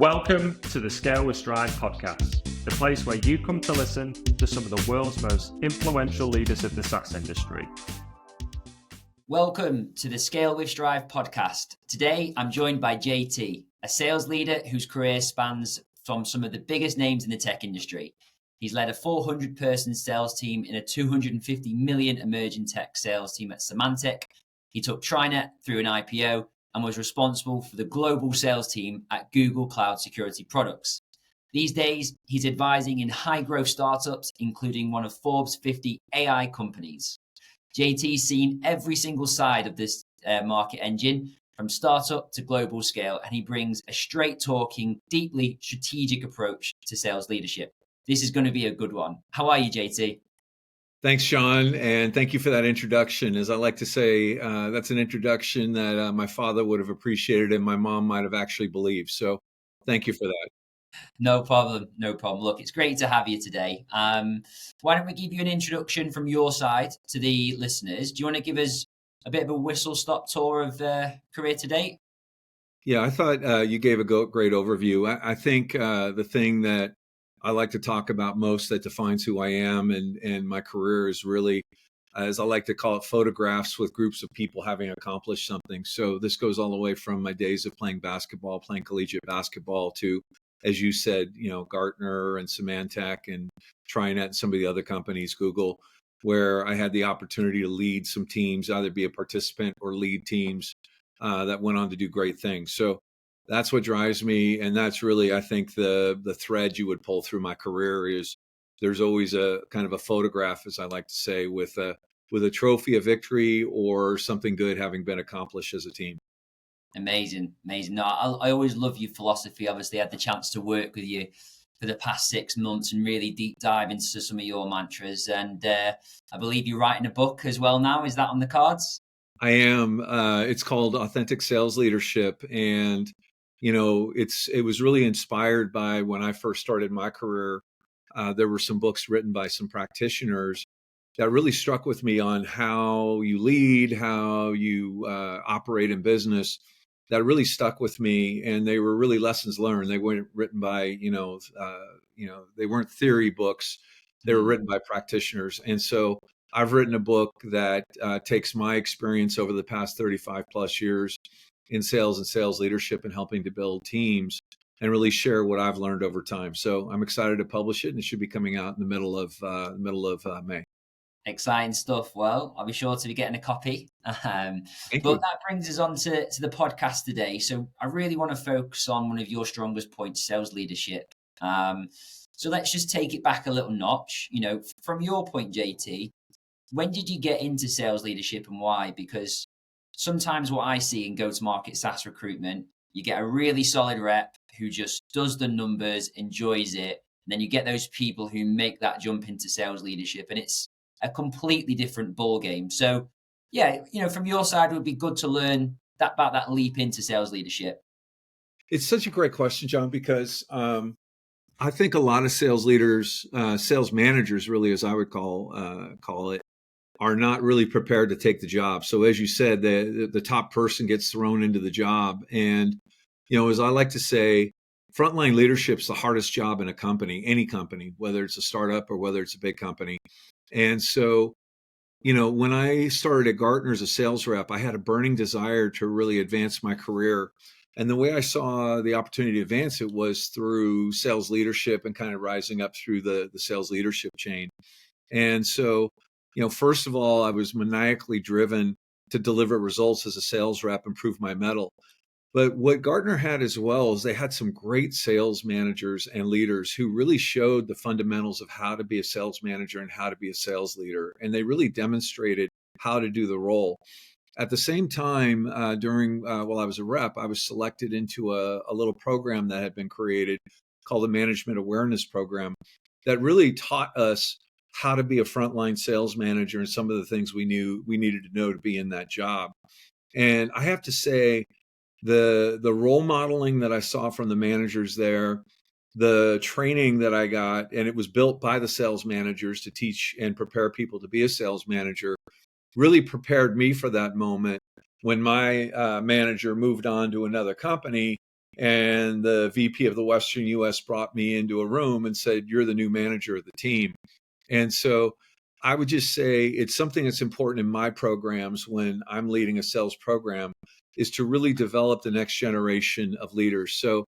Welcome to the Scale with Stride podcast, the place where you come to listen to some of the world's most influential leaders of the SaaS industry. Welcome to the Scale with Stride podcast. Today, I'm joined by JT, a sales leader whose career spans from some of the biggest names in the tech industry. He's led a 400-person sales team in a 250 million emerging tech sales team at Symantec. He took TriNet through an IPO and was responsible for the global sales team at Google Cloud Security Products. These days, he's advising in high-growth startups, including one of Forbes 50 AI companies. JT's seen every single side of this market engine, from startup to global scale, and he brings a straight-talking, deeply strategic approach to sales leadership. This is going to be a good one. How are you, JT? Thanks, Sean, and thank you for that introduction. As I like to say, that's an introduction that my father would have appreciated and my mom might have actually believed. So thank you for that. No problem. Look, it's great to have you today. Why don't we give you an introduction from your side to the listeners? Do you want to give us a bit of a whistle-stop tour of career to date? Yeah, I thought you gave a great overview. I think the thing that I like to talk about most that defines who I am and my career is really, as I like to call it, photographs with groups of people having accomplished something. So this goes all the way from my days of playing collegiate basketball to, as you said, Gartner and Symantec and TriNet and some of the other companies, Google, where I had the opportunity to lead some teams, either be a participant or lead teams that went on to do great things. So that's what drives me. And that's really, I think, the thread you would pull through my career is there's always a kind of a photograph, as I like to say, with a trophy of victory or something good having been accomplished as a team. Amazing. No, I always love your philosophy. Obviously, I had the chance to work with you for the past 6 months and really deep dive into some of your mantras. And I believe you're writing a book as well now. Is that on the cards? I am. It's called Authentic Sales Leadership. And it was really inspired by when I first started my career. There were some books written by some practitioners that really struck with me on how you lead, how you operate in business. That really stuck with me, and they were really lessons learned. They weren't written by they weren't theory books. They were written by practitioners, and so I've written a book that takes my experience over the past 35 plus years in sales and sales leadership and helping to build teams and really share what I've learned over time. So I'm excited to publish it, and it should be coming out in the middle of May. Exciting stuff. Well, I'll be sure to be getting a copy. But that brings us on to the podcast today. So I really want to focus on one of your strongest points, sales leadership. So let's just take it back a little notch. From your point, JT, when did you get into sales leadership and why? Because sometimes what I see in go-to-market SaaS recruitment, you get a really solid rep who just does the numbers, enjoys it. And then you get those people who make that jump into sales leadership, and it's a completely different ball game. So, from your side, it would be good to learn about that leap into sales leadership. It's such a great question, John, because I think a lot of sales leaders, sales managers, really, as I would call it, are not really prepared to take the job. So as you said, the top person gets thrown into the job. And, as I like to say, frontline leadership is the hardest job in a company, any company, whether it's a startup or whether it's a big company. And so, when I started at Gartner as a sales rep, I had a burning desire to really advance my career. And the way I saw the opportunity to advance it was through sales leadership and kind of rising up through the sales leadership chain. And so, first of all, I was maniacally driven to deliver results as a sales rep and prove my mettle. But what Gartner had as well is they had some great sales managers and leaders who really showed the fundamentals of how to be a sales manager and how to be a sales leader. And they really demonstrated how to do the role. At the same time, while I was a rep, I was selected into a little program that had been created called the Management Awareness Program that really taught us how to be a frontline sales manager and some of the things we knew we needed to know to be in that job. And I have to say, the role modeling that I saw from the managers there, the training that I got, and it was built by the sales managers to teach and prepare people to be a sales manager, really prepared me for that moment when my manager moved on to another company And the VP of the Western US brought me into a room and said, "You're the new manager of the team." And so I would just say it's something that's important in my programs when I'm leading a sales program, is to really develop the next generation of leaders. So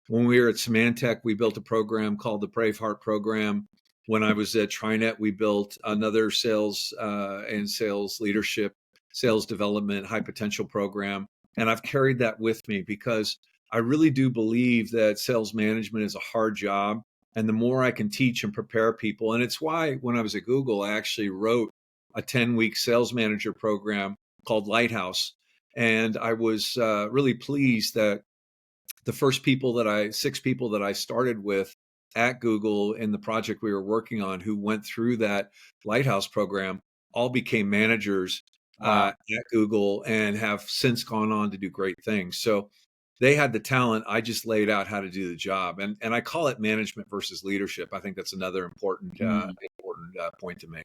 when we were at Symantec, we built a program called the Braveheart program. When I was at TriNet, we built another sales and sales leadership, sales development, high potential program. And I've carried that with me because I really do believe that sales management is a hard job. And the more I can teach and prepare people, and it's why when I was at Google, I actually wrote a 10-week sales manager program called Lighthouse. And I was really pleased that the first 6 people that I started with at Google in the project we were working on who went through that Lighthouse program all became managers Wow. at Google and have since gone on to do great things. So they had the talent. I just laid out how to do the job. And I call it management versus leadership. I think that's another important point to make.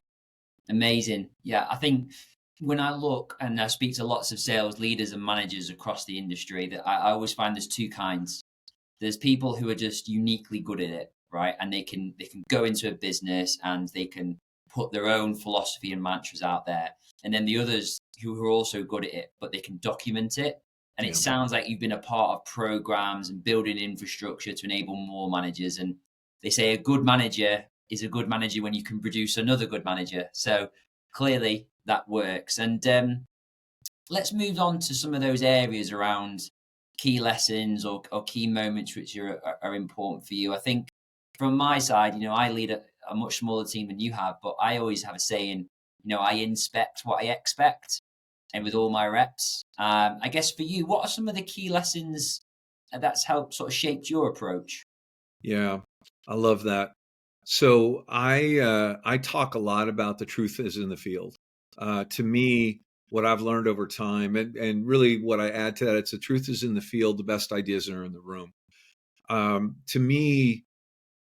Amazing. Yeah, I think when I look and I speak to lots of sales leaders and managers across the industry, that I always find there's two kinds. There's people who are just uniquely good at it, right? And they can go into a business and they can put their own philosophy and mantras out there. And then the others who are also good at it, but they can document it. And it Yeah. sounds like you've been a part of programs and building infrastructure to enable more managers. And they say a good manager is a good manager when you can produce another good manager. So clearly that works. And let's move on to some of those areas around key lessons or key moments which are important for you. I think from my side, I lead a much smaller team than you have, but I always have a saying, I inspect what I expect. And with all my reps, I guess for you, what are some of the key lessons that's helped sort of shaped your approach? Yeah, I love that. So I talk a lot about the truth is in the field. To me, what I've learned over time, and really what I add to that, it's the truth is in the field. The best ideas are in the room. To me,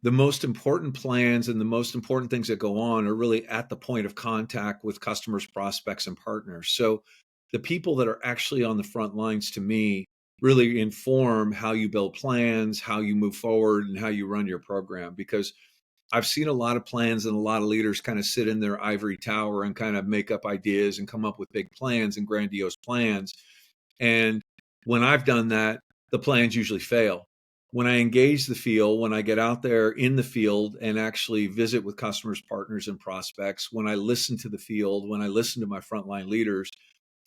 the most important plans and the most important things that go on are really at the point of contact with customers, prospects, and partners. So the people that are actually on the front lines, to me, really inform how you build plans, how you move forward, and how you run your program. Because I've seen a lot of plans and a lot of leaders kind of sit in their ivory tower and kind of make up ideas and come up with big plans and grandiose plans. And when I've done that, the plans usually fail. When I engage the field, when I get out there in the field and actually visit with customers, partners, and prospects, when I listen to the field, when I listen to my frontline leaders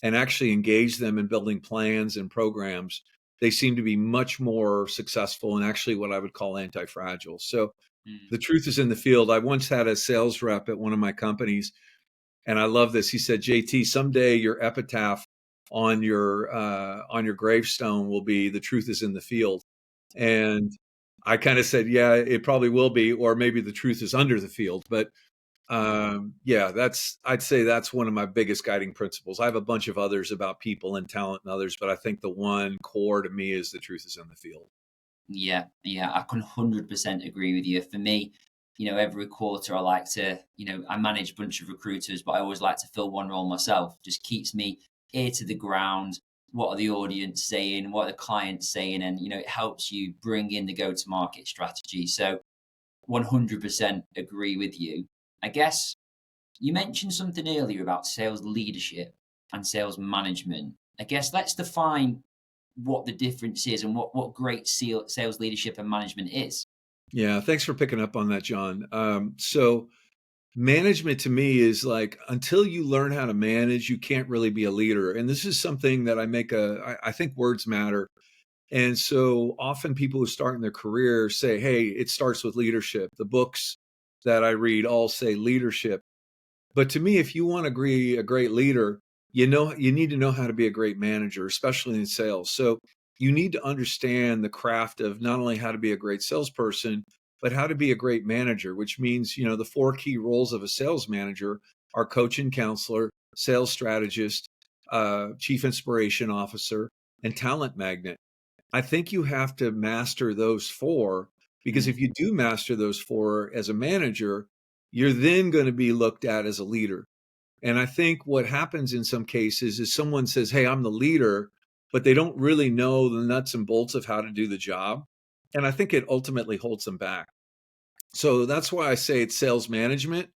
and actually engage them in building plans and programs, they seem to be much more successful and actually what I would call anti-fragile. So Mm. the truth is in the field. I once had a sales rep at one of my companies, and I love this. He said, "JT, someday your epitaph on your gravestone will be the truth is in the field." And I kind of said, "Yeah, it probably will be, or maybe the truth is under the field." But yeah, I'd say that's one of my biggest guiding principles. I have a bunch of others about people and talent and others, but I think the one core to me is the truth is in the field. Yeah, I can 100% agree with you. For me, every quarter I like to, I manage a bunch of recruiters, but I always like to fill one role myself. Just keeps me ear to the ground. What are the audience saying? What are the clients saying? And, it helps you bring in the go-to-market strategy. So 100% agree with you. I guess you mentioned something earlier about sales leadership and sales management. I guess let's define what the difference is and what great sales leadership and management is. Yeah, thanks for picking up on that, John. So management to me is like until you learn how to manage, you can't really be a leader. And this is something that I think words matter. And so often people who start in their career say, "Hey, it starts with leadership." The books that I read all say leadership. But to me, if you want to be a great leader, you need to know how to be a great manager, especially in sales. So you need to understand the craft of not only how to be a great salesperson, but how to be a great manager, which means, the 4 key roles of a sales manager are coach and counselor, sales strategist, chief inspiration officer, and talent magnet. I think you have to master those 4 because Mm. if you do master those 4 as a manager, you're then going to be looked at as a leader. And I think what happens in some cases is someone says, "Hey, I'm the leader." but they don't really know the nuts and bolts of how to do the job. And I think it ultimately holds them back. So that's why I say it's sales management,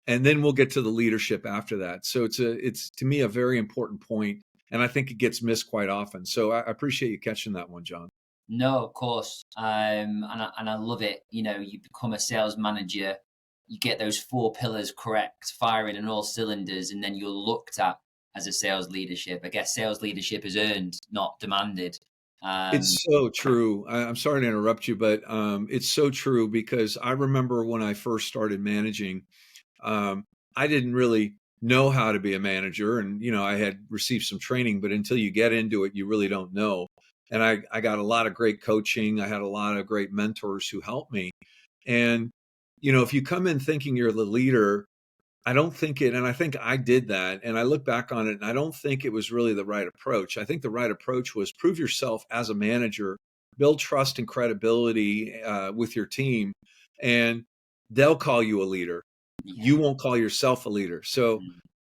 and then we'll get to the leadership after that. So it's to me a very important point, and I think it gets missed quite often. So I appreciate you catching that one, John. No, of course. And I love it. You know, you become a sales manager, you get those 4 pillars correct, firing on all cylinders, and then you're looked at as a sales leadership. I guess sales leadership is earned, not demanded. It's so true. I'm sorry to interrupt you, but it's so true because I remember when I first started managing, I didn't really know how to be a manager, and I had received some training, but until you get into it, you really don't know. And I got a lot of great coaching. I had a lot of great mentors who helped me. And if you come in thinking you're the leader, I don't think it, and I think I did that, and I look back on it, and I don't think it was really the right approach. I think the right approach was prove yourself as a manager, build trust and credibility with your team, and they'll call you a leader. Yeah. You won't call yourself a leader. So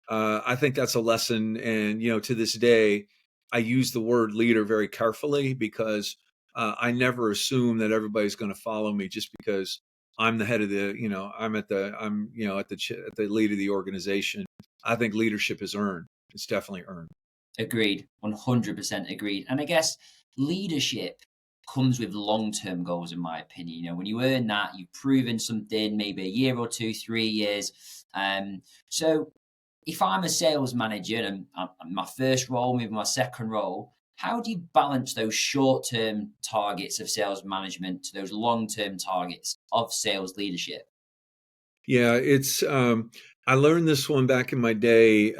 I think that's a lesson, and to this day, I use the word leader very carefully because I never assume that everybody's going to follow me just because I'm the head of I'm at the lead of the organization. I think leadership is earned. It's definitely earned. Agreed. 100% agreed. And I guess leadership comes with long-term goals, in my opinion. When you earn that, you've proven something, maybe a year or 2, 3 years. So if I'm a sales manager and my first role, maybe my second role, how do you balance those short-term targets of sales management to those long-term targets of sales leadership? Yeah, it's I learned this one back in my day.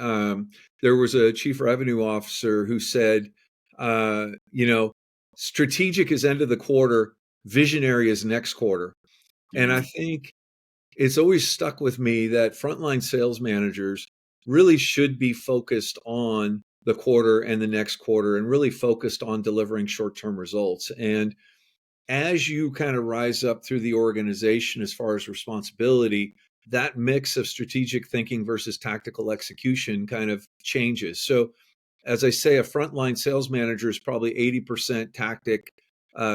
There was a chief revenue officer who said, strategic is end of the quarter, visionary is next quarter. And I think it's always stuck with me that frontline sales managers really should be focused on the quarter and the next quarter and really focused on delivering short-term results. And as you kind of rise up through the organization as far as responsibility, that mix of strategic thinking versus tactical execution kind of changes. So, as I say, a frontline sales manager is probably 80% tactic,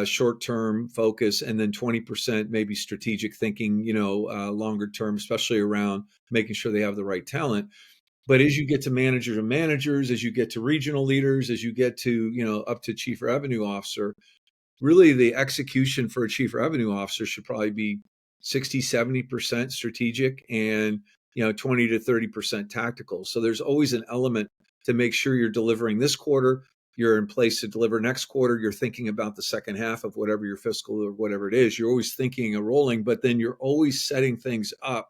short-term focus, and then 20% maybe strategic thinking, longer term, especially around making sure they have the right talent. But as you get to managers, as you get to regional leaders, as you get to, up to chief revenue officer, really the execution for a chief revenue officer should probably be 60, 70% strategic and 20 to 30% tactical. So there's always an element to make sure you're delivering this quarter, you're in place to deliver next quarter, you're thinking about the second half of whatever your fiscal or whatever it is. You're always thinking and rolling, but then you're always setting things up,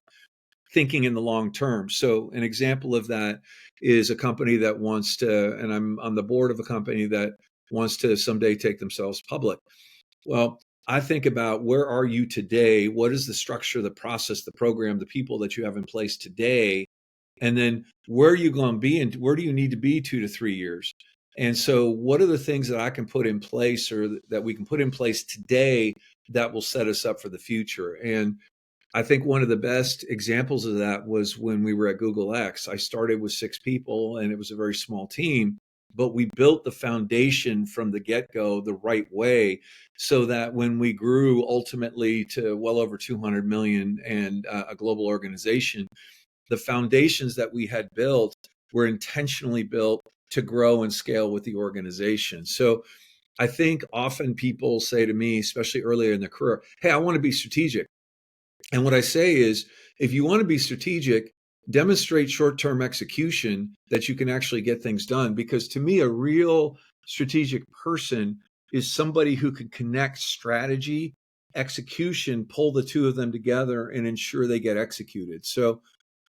thinking in the long term. So an example of that is a company that wants to, and I'm on the board of a company that wants to someday take themselves public. Well, I think about where are you today? What is the structure, the process, the program, the people that you have in place today? And then where are you going to be and where do you need to be 2 to 3 years? And so what are the things that I can put in place or that we can put in place today that will set us up for the future? And I think one of the best examples of that was when we were at Google X. I started with 6 people and it was a very small team, but we built the foundation from the get-go the right way so that when we grew ultimately to well over 200 million and a global organization, the foundations that we had built were intentionally built to grow and scale with the organization. So I think often people say to me, especially earlier in their career, hey, I want to be strategic. And what I say is, if you want to be strategic, demonstrate short-term execution that you can actually get things done. Because to me, a real strategic person is somebody who can connect strategy, execution, pull the two of them together and ensure they get executed. So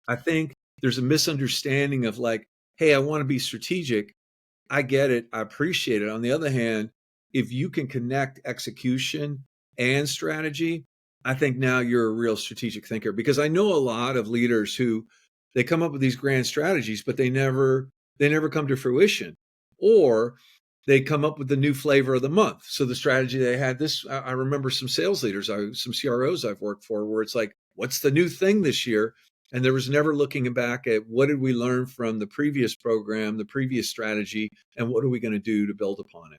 I think there's a misunderstanding of like, hey, I want to be strategic. I get it. I appreciate it. On the other hand, if you can connect execution and strategy, I think now you're a real strategic thinker, because I know a lot of leaders who they come up with these grand strategies, but they never come to fruition, or they come up with the new flavor of the month. So the strategy they had I remember some sales leaders, some CROs I've worked for, where it's like, what's the new thing this year? And there was never looking back at what did we learn from the previous program, the previous strategy, and what are we going to do to build upon it?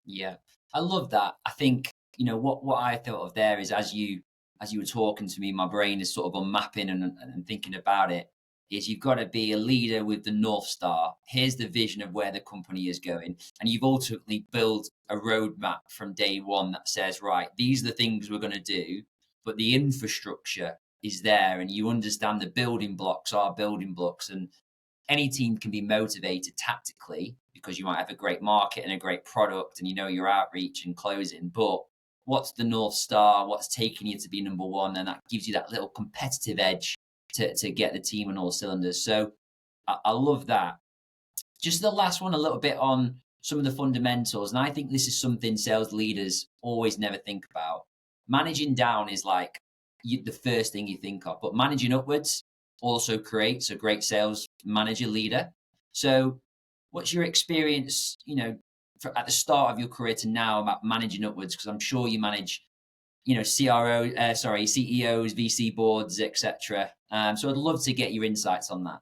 Yeah, I love that. I think, what I thought of there is as you were talking to me, my brain is sort of unmapping and thinking about it. Is you've got to be a leader with the North Star. Here's the vision of where the company is going. And you've ultimately built a roadmap from day one that says, right, these are the things we're going to do, but the infrastructure is there and you understand the building blocks are building blocks. And any team can be motivated tactically because you might have a great market and a great product and your outreach and closing. But what's the North Star? What's taking you to be number one? And that gives you that little competitive edge to get the team on all cylinders. So I love that. Just the last one, a little bit on some of the fundamentals. And I think this is something sales leaders always never think about. Managing down is like the first thing you think of, but managing upwards also creates a great sales manager leader. So what's your experience, at the start of your career to now about managing upwards? Because I'm sure you manage, CEOs, VC boards, etc. So I'd love to get your insights on that.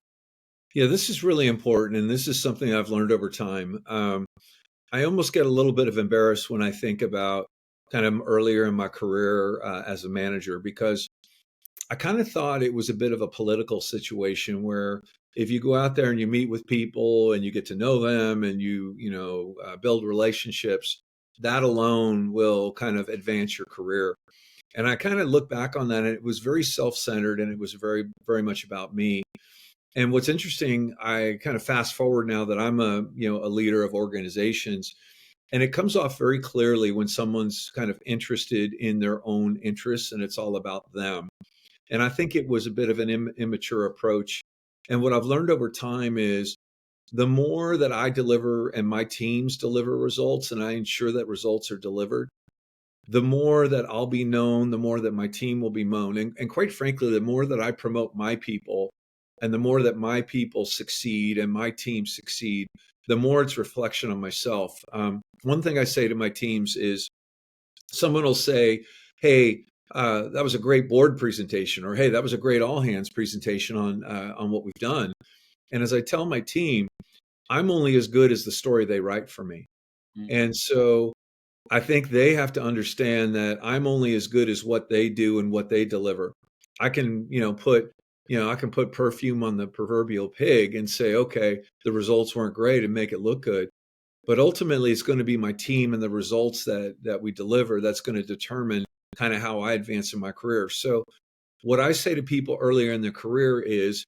Yeah, this is really important. And this is something I've learned over time. I almost get a little bit of embarrassed when I think about kind of earlier in my career as a manager, because I kind of thought it was a bit of a political situation where if you go out there and you meet with people and you get to know them and you build relationships, that alone will kind of advance your career. And I kind of look back on that, and it was very self-centered, and it was very, very much about me. And what's interesting, I kind of fast forward now that I'm a leader of organizations, and it comes off very clearly when someone's kind of interested in their own interests and it's all about them. And I think it was a bit of an immature approach. And what I've learned over time is the more that I deliver and my teams deliver results and I ensure that results are delivered, the more that I'll be known, the more that my team will be known. And quite frankly, the more that I promote my people and the more that my people succeed and my team succeed, the more it's reflection on myself. One thing I say to my teams is someone will say, hey, that was a great board presentation, or hey, that was a great all hands presentation on what we've done. And as I tell my team, I'm only as good as the story they write for me. And so I think they have to understand that I'm only as good as what they do and what they deliver. I can, I can put perfume on the proverbial pig and say, okay, the results weren't great and make it look good. But ultimately, it's going to be my team and the results that we deliver that's going to determine kind of how I advance in my career. So what I say to people earlier in their career is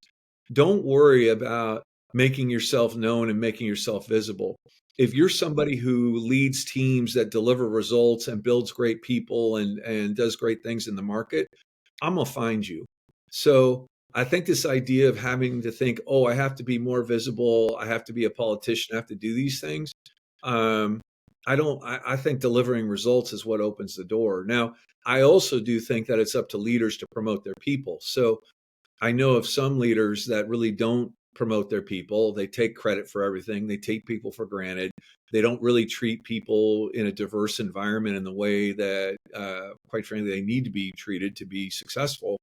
don't worry about making yourself known and making yourself visible. If you're somebody who leads teams that deliver results and builds great people and does great things in the market, I'm going to find you. So I think this idea of having to think, oh, I have to be more visible, I have to be a politician, I have to do these things. I think delivering results is what opens the door. Now, I also do think that it's up to leaders to promote their people. So I know of some leaders that really don't promote their people. They take credit for everything. They take people for granted. They don't really treat people in a diverse environment in the way that, quite frankly, they need to be treated to be successful.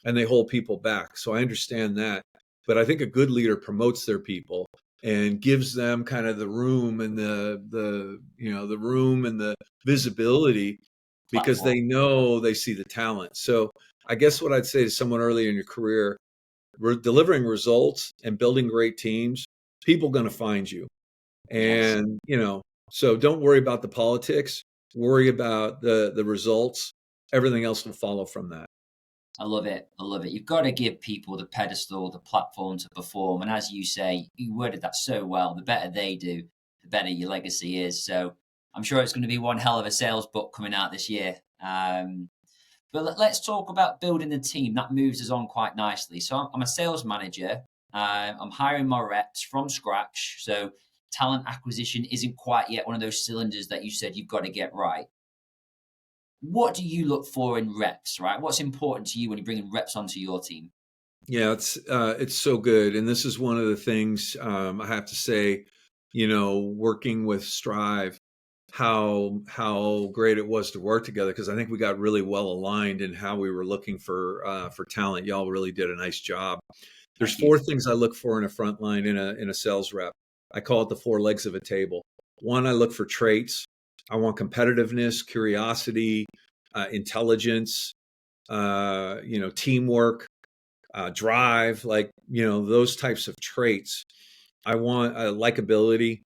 And they hold people back. So I understand that. But I think a good leader promotes their people and gives them kind of the room and the room and the visibility because they know they see the talent. So I guess what I'd say to someone early in your career, we're delivering results and building great teams, people going to find you. And, so don't worry about the politics, worry about the results. Everything else will follow from that. I love it. I love it. You've got to give people the pedestal, the platform to perform. And as you say, you worded that so well. The better they do, the better your legacy is. So I'm sure it's going to be one hell of a sales book coming out this year. But let's talk about building the team. That moves us on quite nicely. So I'm a sales manager. I'm hiring my reps from scratch. So talent acquisition isn't quite yet one of those cylinders that you said you've got to get right. What do you look for in reps, right? What's important to you when you're bringing reps onto your team? Yeah, it's so good. And this is one of the things I have to say, working with Strive, how great it was to work together, because I think we got really well aligned in how we were looking for talent. Y'all really did a nice job. There's Thank you. 4 things I look for in a front line in a sales rep. I call it the 4 legs of a table. One, I look for traits. I want competitiveness, curiosity, intelligence, teamwork, drive, those types of traits. I want likability.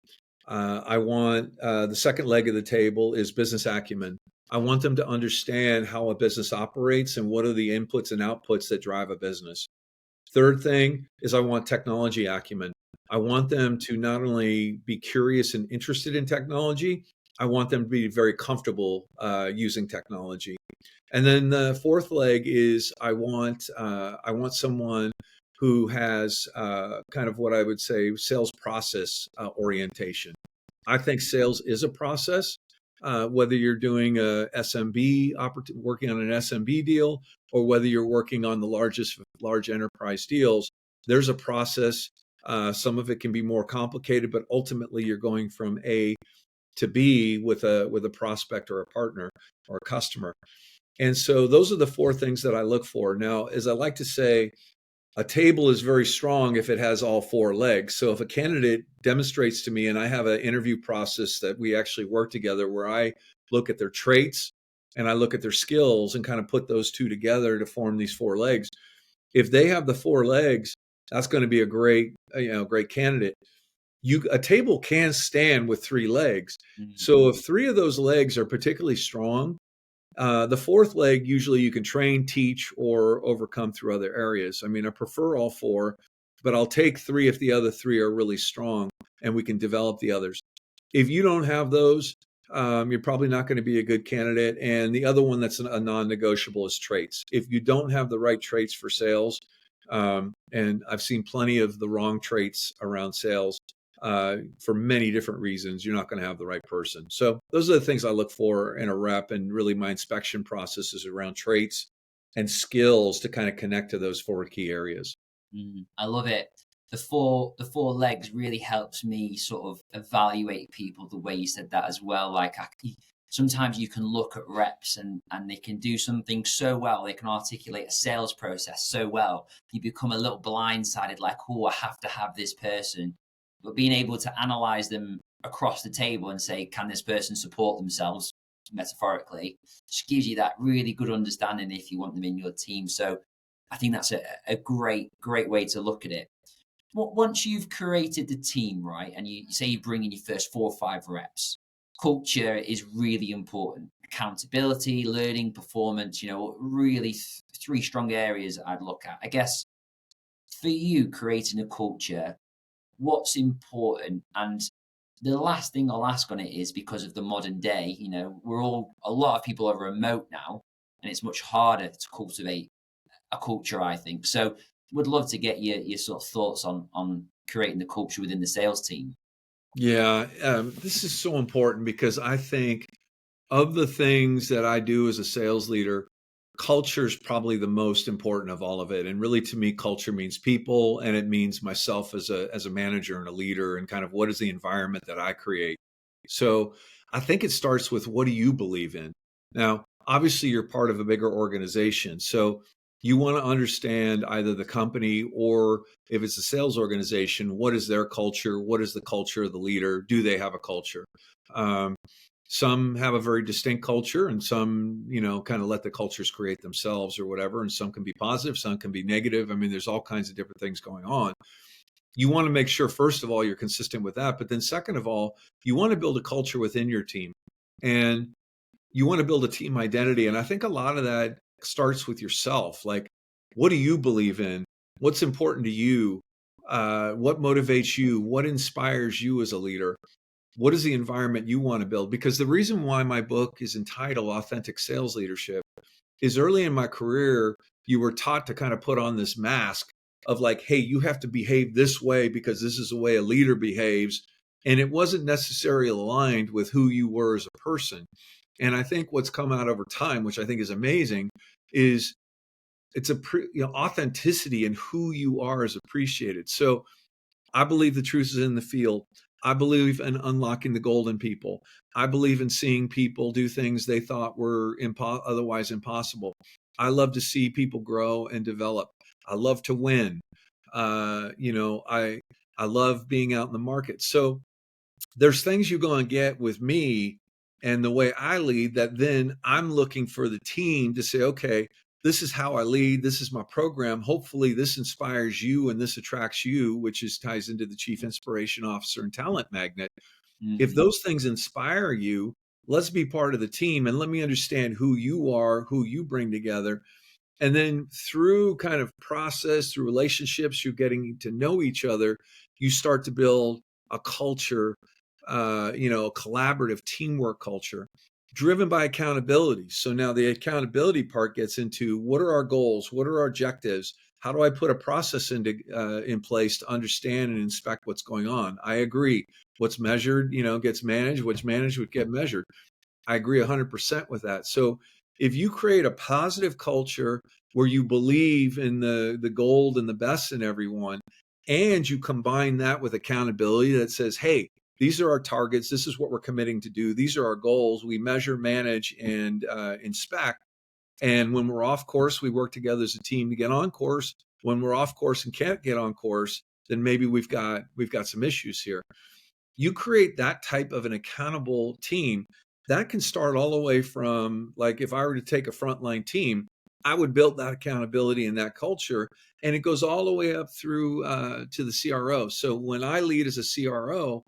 I want the second leg of the table is business acumen. I want them to understand how a business operates and what are the inputs and outputs that drive a business. Third thing is I want technology acumen. I want them to not only be curious and interested in technology, I want them to be very comfortable using technology. And then the fourth leg is I want someone who has kind of what I would say sales process orientation. I think sales is a process. Whether you're doing a SMB working on an SMB deal, or whether you're working on the large enterprise deals, there's a process. Some of it can be more complicated, but ultimately you're going from A to B with a prospect or a partner or a customer. And so those are the 4 things that I look for. Now, as I like to say, a table is very strong if it has all 4 legs. So if a candidate demonstrates to me, and I have an interview process that we actually work together where I look at their traits and I look at their skills and kind of put those 2 together to form these 4 legs. If they have the 4 legs, that's going to be a great candidate. A table can stand with 3 legs. Mm-hmm. So if 3 of those legs are particularly strong, the 4th leg, usually you can train, teach, or overcome through other areas. I mean, I prefer all 4, but I'll take 3 if the other 3 are really strong and we can develop the others. If you don't have those, you're probably not going to be a good candidate. And the other one that's a non-negotiable is traits. If you don't have the right traits for sales, and I've seen plenty of the wrong traits around sales, for many different reasons, you're not going to have the right person. So those are the things I look for in a rep, and really my inspection process is around traits and skills to kind of connect to those 4 key areas. I love it. The four legs really helps me sort of evaluate people the way you said that as well. Like sometimes you can look at reps and they can do something so well. They can articulate a sales process so well. You become a little blindsided, like, oh, I have to have this person. But being able to analyze them across the table and say, can this person support themselves metaphorically, just gives you that really good understanding if you want them in your team. So I think that's a great way to look at it. Once you've created the team, right, and you say you bring in your first 4 or 5 reps, culture is really important. Accountability, learning, performance, really 3 strong areas I'd look at. I guess for you, creating a culture, what's important? And the last thing I'll ask on it is, because of the modern day, a lot of people are remote now, and it's much harder to cultivate a culture, I think. So would love to get your sort of thoughts on creating the culture within the sales team. Yeah, this is so important because I think of the things that I do as a sales leader, culture is probably the most important of all of it. And really, to me, culture means people, and it means myself as a manager and a leader, and kind of what is the environment that I create. So I think it starts with, what do you believe in? Now, obviously, you're part of a bigger organization, so you want to understand either the company, or if it's a sales organization, what is their culture? What is the culture of the leader? Do they have a culture? Some have a very distinct culture, and some, kind of let the cultures create themselves or whatever. And some can be positive, some can be negative. I mean, there's all kinds of different things going on. You want to make sure, first of all, you're consistent with that. But then second of all, you want to build a culture within your team, and you want to build a team identity. And I think a lot of that starts with yourself. Like, what do you believe in? What's important to you? What motivates you? What inspires you as a leader? What is the environment you want to build? Because the reason why my book is entitled Authentic Sales Leadership is, early in my career, you were taught to kind of put on this mask of like, hey, you have to behave this way because this is the way a leader behaves. And it wasn't necessarily aligned with who you were as a person. And I think what's come out over time, which I think is amazing, is it's authenticity and who you are is appreciated. So I believe the truth is in the field. I believe in unlocking the golden people. I believe in seeing people do things they thought were otherwise impossible. I love to see people grow and develop. I love to win. I love being out in the market. So there's things you're going to get with me and the way I lead that then I'm looking for the team to say, okay, this is how I lead. This is my program. Hopefully this inspires you and this attracts you, which is ties into the chief inspiration officer and talent magnet. If those things inspire you, let's be part of the team and let me understand who you are, who you bring together. And then through kind of process, through relationships, you're getting to know each other, you start to build a culture, a collaborative teamwork culture driven by accountability. So now the accountability part gets into what are our goals? What are our objectives? How do I put a process in place to understand and inspect what's going on? I agree. What's measured, gets managed. What's managed would get measured. I agree 100% with that. So if you create a positive culture where you believe in the gold and the best in everyone, and you combine that with accountability that says, hey, these are our targets. This is what we're committing to do. These are our goals. We measure, manage, and inspect. And when we're off course, we work together as a team to get on course. When we're off course and can't get on course, then maybe we've got some issues here. You create that type of an accountable team that can start all the way from, like, if I were to take a frontline team, I would build that accountability and that culture, and it goes all the way up through to the CRO. So when I lead as a CRO,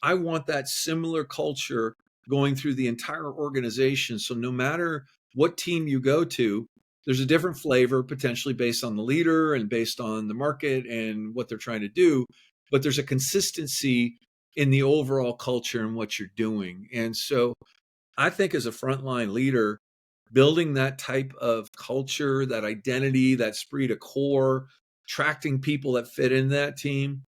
I want that similar culture going through the entire organization. So no matter what team you go to, there's a different flavor potentially based on the leader and based on the market and what they're trying to do, but there's a consistency in the overall culture and what you're doing. And so I think as a frontline leader, building that type of culture, that identity, that esprit de corps, attracting people that fit in that team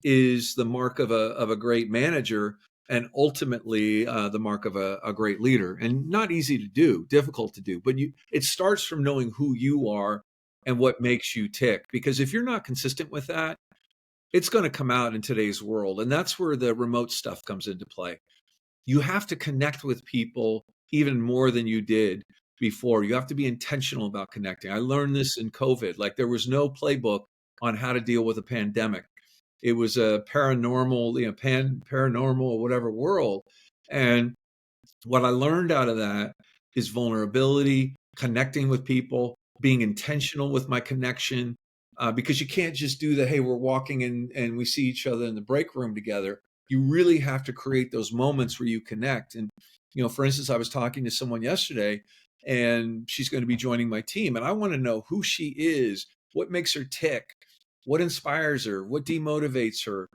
is the mark of a great manager, and ultimately the mark of a great leader. And not easy to do, difficult to do, but it starts from knowing who you are and what makes you tick. Because if you're not consistent with that, it's going to come out in today's world. And that's where the remote stuff comes into play. You have to connect with people even more than you did before. You have to be intentional about connecting. I learned this in COVID. Like, there was no playbook on how to deal with a pandemic. It was a paranormal, paranormal or whatever world. And what I learned out of that is vulnerability, connecting with people, being intentional with my connection, because you can't just do the, hey, we're walking in and we see each other in the break room together. You really have to create those moments where you connect. And, for instance, I was talking to someone yesterday and she's going to be joining my team. And I want to know who she is, what makes her tick, what inspires her, what demotivates her,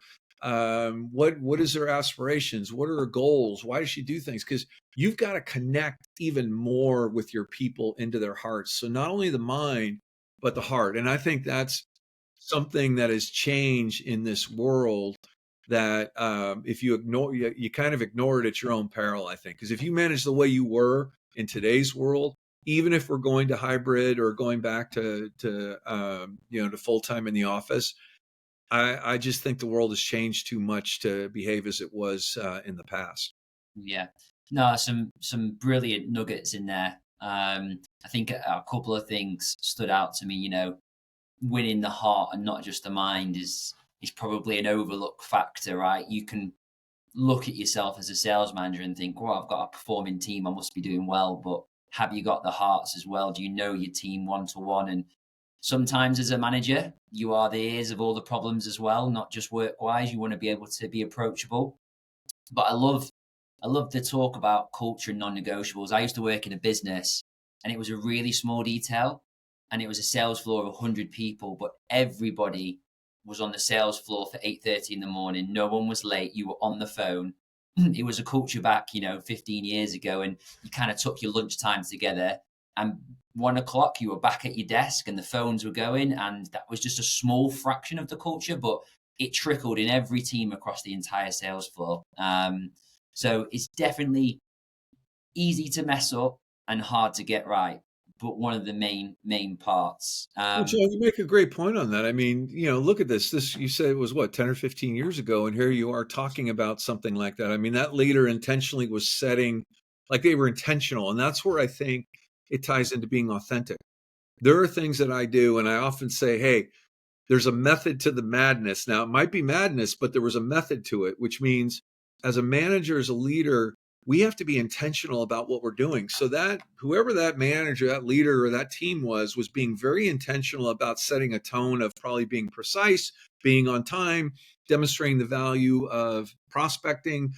what is her aspirations, what are her goals, why does she do things? Because you've got to connect even more with your people into their hearts. So not only the mind, but the heart. And I think that's something that has changed in this world, that if you ignore, you kind of ignore it at your own peril, I think. Because if you manage the way you were in today's world, even if we're going to hybrid or going back to full-time in the office, I just think the world has changed too much to behave as it was in the past. Yeah, no, some brilliant nuggets in there. I think a couple of things stood out to me. Winning the heart and not just the mind is probably an overlooked factor, right? You can look at yourself as a sales manager and think, well, I've got a performing team, I must be doing well. But have you got the hearts as well? Do you know your team one to one? And sometimes as a manager, you are the ears of all the problems as well, not just work wise. You want to be able to be approachable. But I love the talk about culture and non-negotiables. I used to work in a business and it was a really small detail, and it was a sales floor of 100 people, but everybody was on the sales floor for 8:30 in the morning. No one was late. You were on the phone. It was a culture back, 15 years ago, and you kind of took your lunch time together, and 1:00 you were back at your desk and the phones were going, and that was just a small fraction of the culture, but it trickled in every team across the entire sales floor. So it's definitely easy to mess up and hard to get right. but one of the main parts. Well, John, you make a great point on that. I mean, look at this. This, you said it was what, 10 or 15 years ago, and here you are talking about something like that. I mean, that leader intentionally was setting, like they were intentional. And that's where I think it ties into being authentic. There are things that I do, and I often say, hey, there's a method to the madness. Now, it might be madness, but there was a method to it, which means as a manager, as a leader, we have to be intentional about what we're doing. So that whoever that manager, that leader, or that team was being very intentional about setting a tone of probably being precise, being on time, demonstrating the value of prospecting,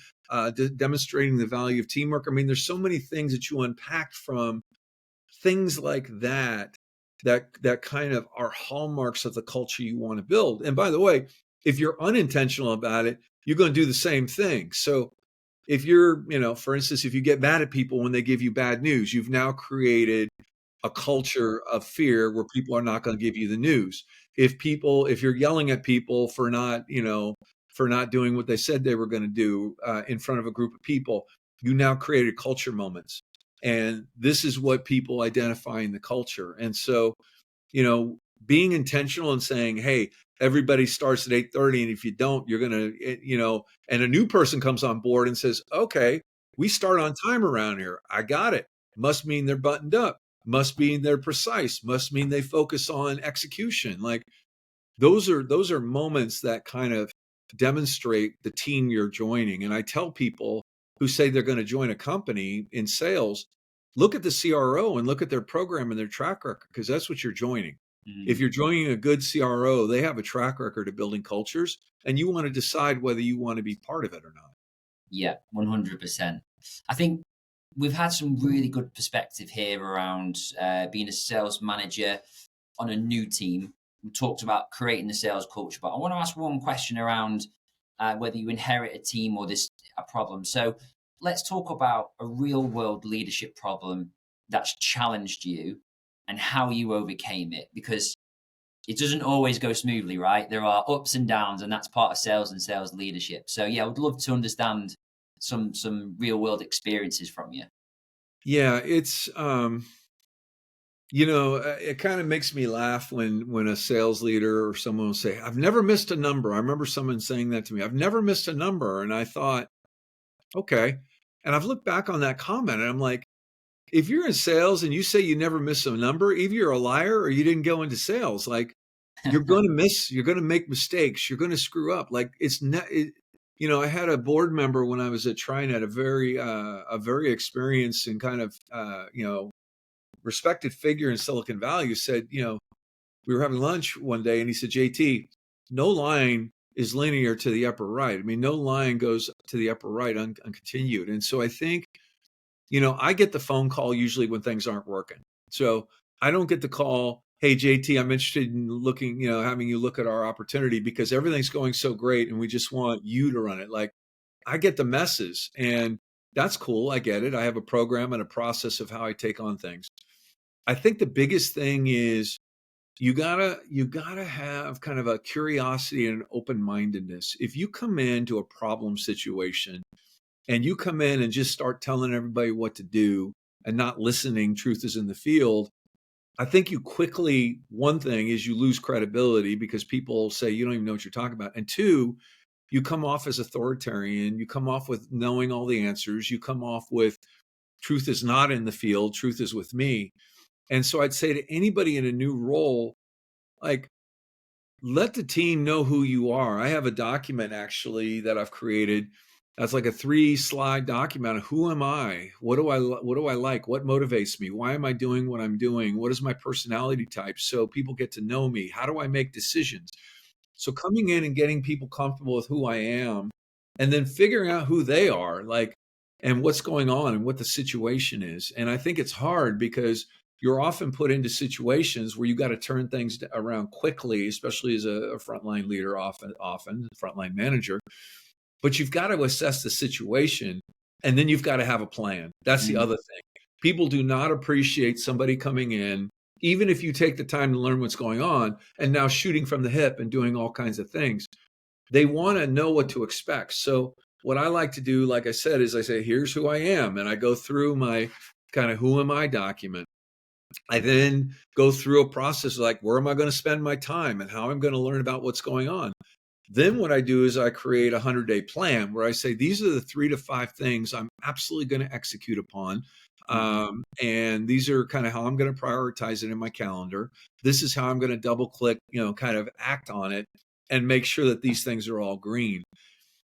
demonstrating the value of teamwork. I mean, there's so many things that you unpack from things like that kind of are hallmarks of the culture you want to build. And by the way, if you're unintentional about it, you're going to do the same thing. So if you're, for instance, if you get mad at people when they give you bad news, you've now created a culture of fear where people are not going to give you the news. If you're yelling at people for not doing what they said they were going to do in front of a group of people, you now created culture moments. And this is what people identify in the culture. And so, being intentional and saying, hey, everybody starts at 8:30. And if you don't, you're going to, and a new person comes on board and says, okay, we start on time around here. I got it. Must mean they're buttoned up. Must mean they're precise. Must mean they focus on execution. Like those are moments that kind of demonstrate the team you're joining. And I tell people who say they're going to join a company in sales, look at the CRO and look at their program and their track record, because that's what you're joining. If you're joining a good CRO, they have a track record of building cultures, and you want to decide whether you want to be part of it or not. Yeah, 100%. I think we've had some really good perspective here around being a sales manager on a new team. We talked about creating the sales culture, but I want to ask one question around whether you inherit a team or this a problem. So let's talk about a real world leadership problem that's challenged you and how you overcame it, because it doesn't always go smoothly, right? There are ups and downs, and that's part of sales and sales leadership. So yeah, I would love to understand some real world experiences from you. Yeah, it's it kind of makes me laugh when a sales leader or someone will say, I've never missed a number. I remember someone saying that to me. I've never missed a number. And I thought, okay. And I've looked back on that comment and I'm like, if you're in sales and you say you never miss a number, either you're a liar or you didn't go into sales. Like you're going to miss, you're going to make mistakes. You're going to screw up. Like I had a board member when I was at TriNet, a very experienced and kind of, respected figure in Silicon Valley, who said, we were having lunch one day and he said, JT, no line is linear to the upper right. I mean, no line goes to the upper right uncontinued. And so I think, I get the phone call usually when things aren't working. So I don't get the call, hey, JT, I'm interested in looking, having you look at our opportunity because everything's going so great and we just want you to run it. Like I get the messes and that's cool. I get it. I have a program and a process of how I take on things. I think the biggest thing is you gotta have kind of a curiosity and an open-mindedness. If you come into a problem situation and you come in and just start telling everybody what to do and not listening, truth is in the field, I think you quickly, one thing is you lose credibility because people say you don't even know what you're talking about. And two, you come off as authoritarian, you come off with knowing all the answers, you come off with truth is not in the field, truth is with me. And so I'd say to anybody in a new role, like, let the team know who you are. I have a document actually that I've created. That's like a 3-slide document of who am I? What do I like? What motivates me? Why am I doing what I'm doing? What is my personality type? So people get to know me. How do I make decisions? So coming in and getting people comfortable with who I am and then figuring out who they are, like, and what's going on and what the situation is. And I think it's hard because you're often put into situations where you got to turn things around quickly, especially as a frontline leader, often frontline manager. But you've got to assess the situation and then you've got to have a plan. That's the other thing. People do not appreciate somebody coming in, even if you take the time to learn what's going on and now shooting from the hip and doing all kinds of things. They want to know what to expect. So what I like to do, like I said, is I say, here's who I am. And I go through my kind of who am I document. I then go through a process like, where am I going to spend my time and how I'm going to learn about what's going on. Then what I do is I create a 100-day plan where I say, these are the 3 to 5 things I'm absolutely going to execute upon. And these are kind of how I'm going to prioritize it in my calendar. This is how I'm going to double click, kind of act on it and make sure that these things are all green.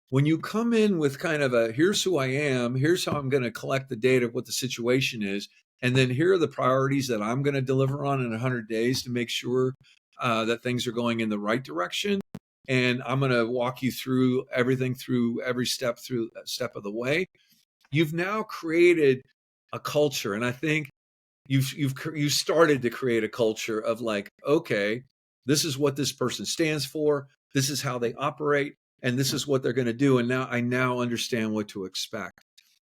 When you come in with kind of a, here's who I am, here's how I'm going to collect the data of what the situation is, and then here are the priorities that I'm going to deliver on in 100 days to make sure that things are going in the right direction. And I'm going to walk you through everything, through every step of the way. You've now created a culture, and I think you've started to create a culture of like, okay, this is what this person stands for, this is how they operate, and this is what they're going to do. And now I understand what to expect.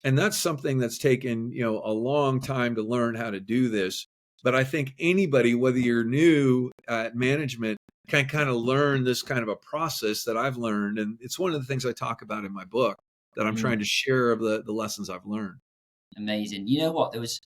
And that's something that's taken, a long time to learn how to do this. But I think anybody, whether you're new at management, can kind of learn this kind of a process that I've learned. And it's one of the things I talk about in my book that I'm trying to share of the lessons I've learned. Amazing. You know what? There was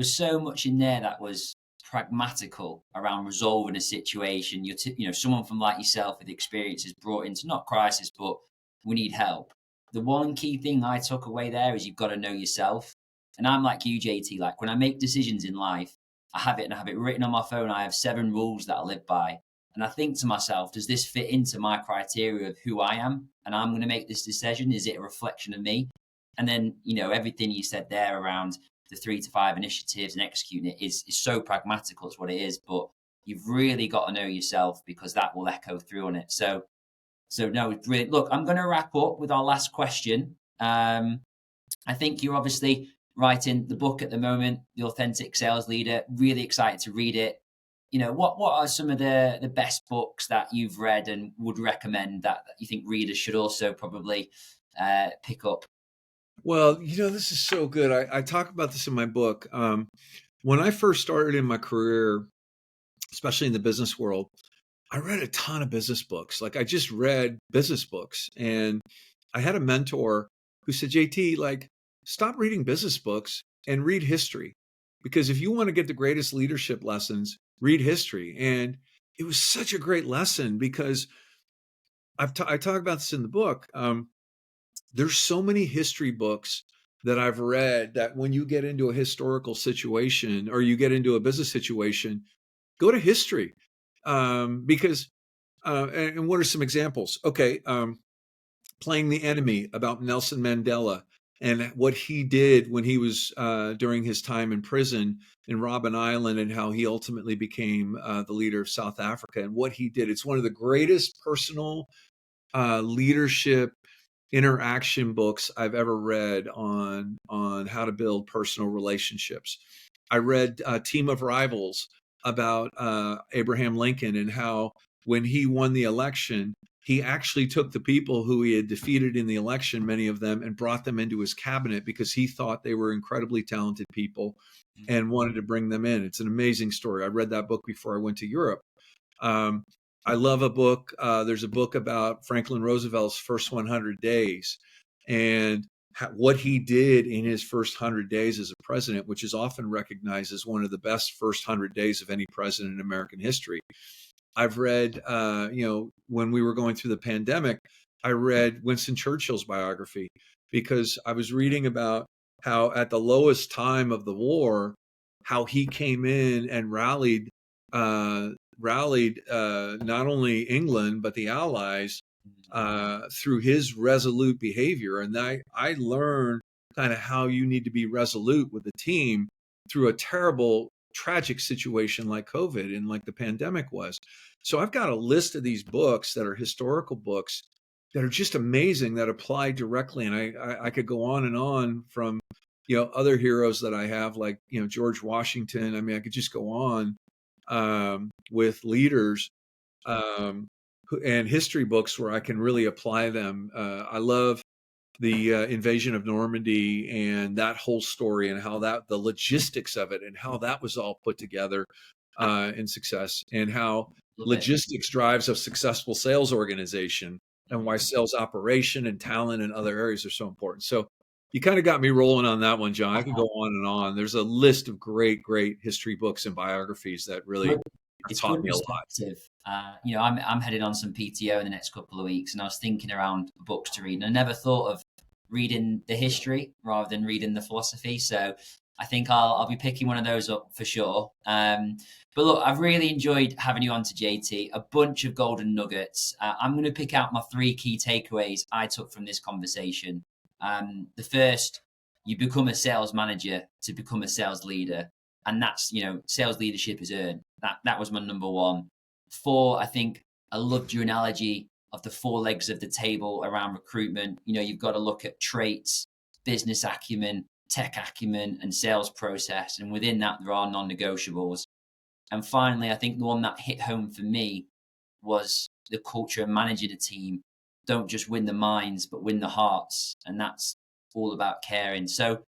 so much in there that was pragmatical around resolving a situation. Someone from like yourself with experience is brought into not crisis, but we need help. The one key thing I took away there is you've got to know yourself. And I'm like you, JT. Like when I make decisions in life, I have it written on my phone. I have 7 rules that I live by. And I think to myself, does this fit into my criteria of who I am? And I'm going to make this decision. Is it a reflection of me? And then, everything you said there around the 3 to 5 initiatives and executing it is so pragmatical. It's what it is. But you've really got to know yourself because that will echo through on it. So no, it's brilliant. Look, I'm going to wrap up with our last question. I think you're obviously writing the book at the moment, The Authentic Sales Leader. Really excited to read it. What are some of the best books that you've read and would recommend that you think readers should also probably pick up? Well, this is so good. I talk about this in my book. When I first started in my career, especially in the business world, I read a ton of business books. Like I just read business books, and I had a mentor who said, JT, like, stop reading business books and read history. Because if you want to get the greatest leadership lessons, read history. And it was such a great lesson because I talk about this in the book. There's so many history books that I've read that when you get into a historical situation or you get into a business situation, go to history. Because and what are some examples? Okay, Playing the Enemy, about Nelson Mandela and what he did when he was during his time in prison in Robben Island, and how he ultimately became the leader of South Africa and what he did. It's one of the greatest personal leadership interaction books I've ever read on how to build personal relationships. I read Team of Rivals about Abraham Lincoln and how when he won the election, he actually took the people who he had defeated in the election, many of them, and brought them into his cabinet because he thought they were incredibly talented people and wanted to bring them in. It's an amazing story. I read that book before I went to Europe. I love a book. There's a book about Franklin Roosevelt's first 100 days and what he did in his first 100 days as a president, which is often recognized as one of the best first 100 days of any president in American history. I've read, when we were going through the pandemic, I read Winston Churchill's biography because I was reading about how at the lowest time of the war, how he came in and rallied not only England, but the Allies through his resolute behavior. And I learned kind of how you need to be resolute with the team through a terrible, tragic situation like COVID and like the pandemic was. So I've got a list of these books that are historical books that are just amazing, that apply directly. And I could go on and on from, other heroes that I have, like, George Washington. I mean, I could just go on with leaders and history books where I can really apply them. I love the invasion of Normandy and that whole story and how the logistics of it and how that was all put together in success, and how logistics drives a successful sales organization and why sales operation and talent and other areas are so important. So You kind of got me rolling on that one, John. I could go on and on. There's a list of great history books and biographies that really taught me a lot. I'm heading on some PTO in the next couple of weeks, and I was thinking around books to read, and I never thought of reading the history rather than reading the philosophy. So I think I'll be picking one of those up for sure. But look, I've really enjoyed having you on to JT, a bunch of golden nuggets. I'm going to pick out my 3 key takeaways I took from this conversation. The first, you become a sales manager to become a sales leader. And that's, sales leadership is earned. That was my number 1. 4, I think I loved your analogy of the 4 legs of the table around recruitment. You've got to look at traits, business acumen, tech acumen, and sales process. And within that, there are non-negotiables. And finally, I think the one that hit home for me was the culture of managing a team. Don't just win the minds, but win the hearts. And that's all about caring. So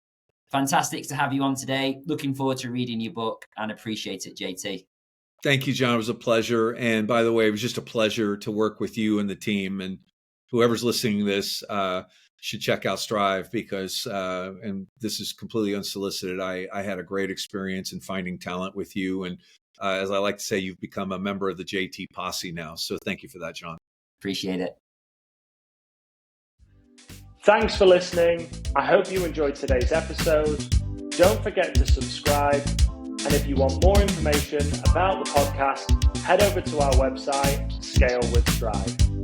fantastic to have you on today. Looking forward to reading your book and appreciate it, JT. Thank you, John. It was a pleasure. And by the way, it was just a pleasure to work with you and the team. And whoever's listening to this should check out Strive because, and this is completely unsolicited, I had a great experience in finding talent with you. And as I like to say, you've become a member of the JT posse now. So thank you for that, John. Appreciate it. Thanks for listening. I hope you enjoyed today's episode. Don't forget to subscribe. And if you want more information about the podcast, head over to our website, Scale with Strive.